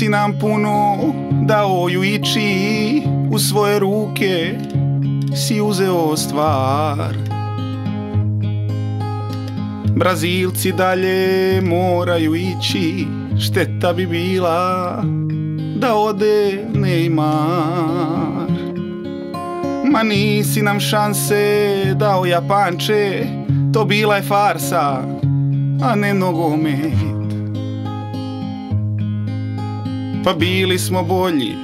si nam puno dao Juići, u svoje ruke si uzeo stvar. Brazilci dalje moraju ići, šteta bi bila da ode Neymar. Ma nisi nam šanse dao Japanče, to bila je farsa, a ne nogomet. Pa bili smo bolji,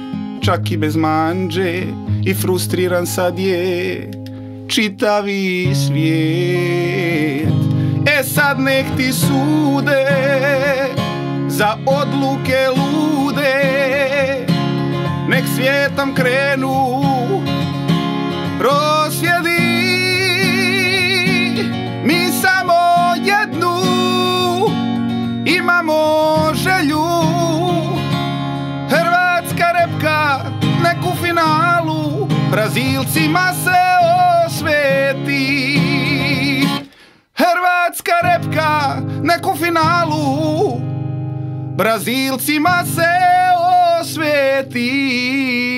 čak i bez Mandže, i frustriran sad je čitavi svijet. E sad nek ti sude za odluke lude, nek svijetom krenu prosvjedi. Mi samo jednu imamo želju, hrvatska repka nek u finalu Brazilcima se osveti. Hrvatska repka nek u finalu Brazilcima se osveti.